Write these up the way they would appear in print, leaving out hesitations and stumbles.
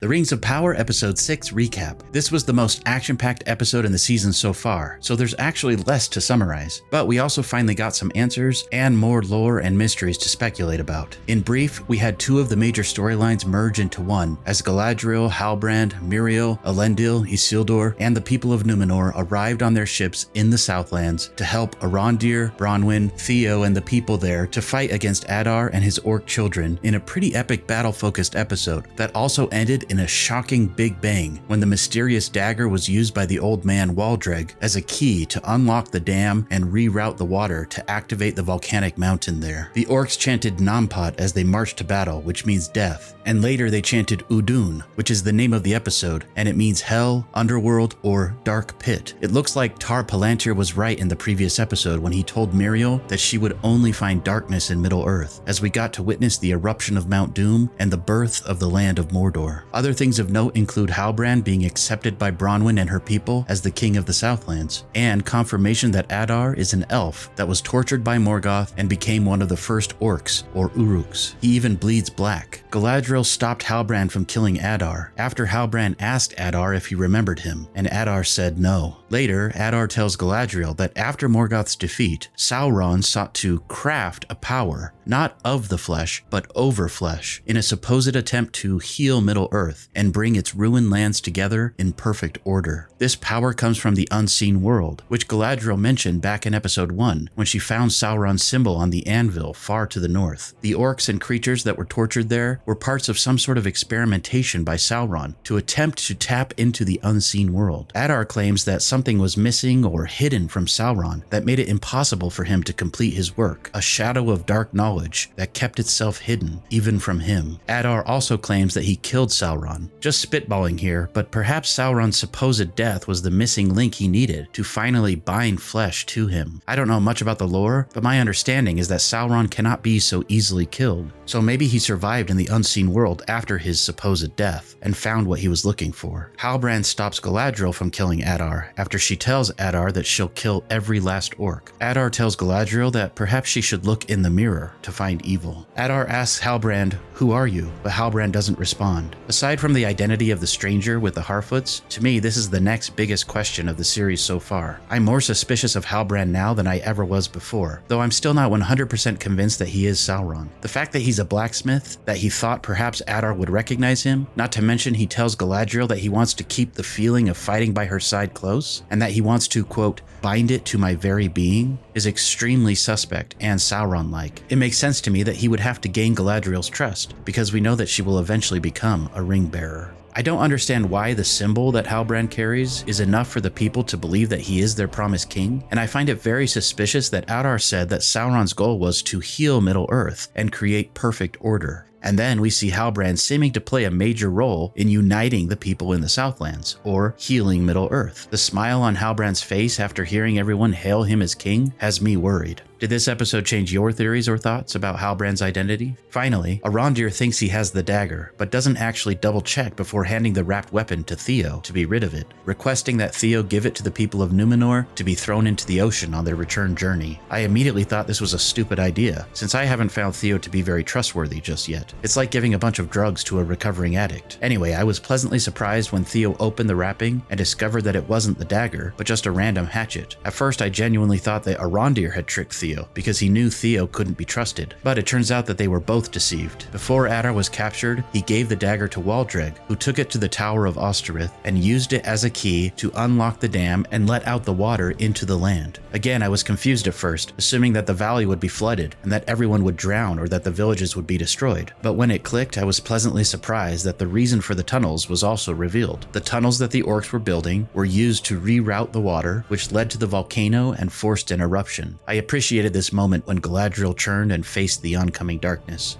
The Rings of Power Episode 6 Recap. This was the most action-packed episode in the season so far, so there's actually less to summarize. But we also finally got some answers and more lore and mysteries to speculate about. In brief, we had two of the major storylines merge into one, as Galadriel, Halbrand, Miriel, Elendil, Isildur, and the people of Numenor arrived on their ships in the Southlands to help Arondir, Bronwyn, Theo, and the people there to fight against Adar and his orc children in a pretty epic battle-focused episode that also ended in a shocking big bang when the mysterious dagger was used by the old man Waldreg as a key to unlock the dam and reroute the water to activate the volcanic mountain there. The orcs chanted Nampot as they marched to battle, which means death, and later they chanted Udûn, which is the name of the episode, and it means hell, underworld, or dark pit. It looks like Tar Palantir was right in the previous episode when he told Miriel that she would only find darkness in Middle-earth, as we got to witness the eruption of Mount Doom and the birth of the land of Mordor. Other things of note include Halbrand being accepted by Bronwyn and her people as the king of the Southlands, and confirmation that Adar is an elf that was tortured by Morgoth and became one of the first orcs, or Uruks. He even bleeds black. Galadriel stopped Halbrand from killing Adar after Halbrand asked Adar if he remembered him, and Adar said no. Later, Adar tells Galadriel that after Morgoth's defeat, Sauron sought to craft a power, not of the flesh, but over flesh, in a supposed attempt to heal Middle-earth and bring its ruined lands together in perfect order. This power comes from the unseen world, which Galadriel mentioned back in episode 1 when she found Sauron's symbol on the anvil far to the north. The orcs and creatures that were tortured there were parts of some sort of experimentation by Sauron to attempt to tap into the unseen world. Adar claims that something was missing or hidden from Sauron that made it impossible for him to complete his work, a shadow of dark knowledge that kept itself hidden, even from him. Adar also claims that he killed Sauron. Just spitballing here, but perhaps Sauron's supposed death was the missing link he needed to finally bind flesh to him. I don't know much about the lore, but my understanding is that Sauron cannot be so easily killed. So maybe he survived in the unseen world after his supposed death and found what he was looking for. Halbrand stops Galadriel from killing Adar after she tells Adar that she'll kill every last orc. Adar tells Galadriel that perhaps she should look in the mirror to find evil. Adar asks Halbrand, "Who are you?" but Halbrand doesn't respond. Aside from the identity of the stranger with the Harfoots, to me this is the next biggest question of the series so far. I'm more suspicious of Halbrand now than I ever was before, though I'm still not 100% convinced that he is Sauron. The fact that he's a blacksmith, that he thought perhaps Adar would recognize him, not to mention he tells Galadriel that he wants to keep the feeling of fighting by her side close, and that he wants to, quote, bind it to my very being, is extremely suspect and Sauron-like. It makes sense to me that he would have to gain Galadriel's trust, because we know that she will eventually become a ring bearer. I don't understand why the symbol that Halbrand carries is enough for the people to believe that he is their promised king, and I find it very suspicious that Adar said that Sauron's goal was to heal Middle-earth and create perfect order. And then we see Halbrand seeming to play a major role in uniting the people in the Southlands, or healing Middle-earth. The smile on Halbrand's face after hearing everyone hail him as king has me worried. Did this episode change your theories or thoughts about Halbrand's identity? Finally, Arondir thinks he has the dagger, but doesn't actually double check before handing the wrapped weapon to Theo to be rid of it, requesting that Theo give it to the people of Numenor to be thrown into the ocean on their return journey. I immediately thought this was a stupid idea, since I haven't found Theo to be very trustworthy just yet. It's like giving a bunch of drugs to a recovering addict. Anyway, I was pleasantly surprised when Theo opened the wrapping and discovered that it wasn't the dagger, but just a random hatchet. At first, I genuinely thought that Arondir had tricked Theo, because he knew Theo couldn't be trusted, but it turns out that they were both deceived. Before Adar was captured, he gave the dagger to Waldreg, who took it to the Tower of Osterith and used it as a key to unlock the dam and let out the water into the land. Again, I was confused at first, assuming that the valley would be flooded and that everyone would drown or that the villages would be destroyed. But when it clicked, I was pleasantly surprised that the reason for the tunnels was also revealed. The tunnels that the orcs were building were used to reroute the water, which led to the volcano and forced an eruption. I appreciated this moment when Galadriel turned and faced the oncoming darkness.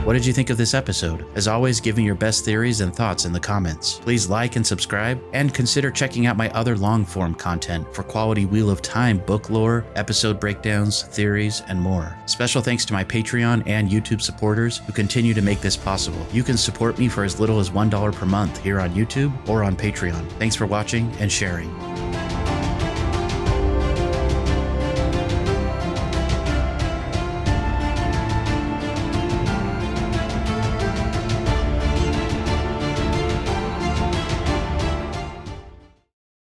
What did you think of this episode? As always, give me your best theories and thoughts in the comments. Please like and subscribe, and consider checking out my other long-form content for quality Wheel of Time book lore, episode breakdowns, theories, and more. Special thanks to my Patreon and YouTube supporters who continue to make this possible. You can support me for as little as $1 per month here on YouTube or on Patreon. Thanks for watching and sharing.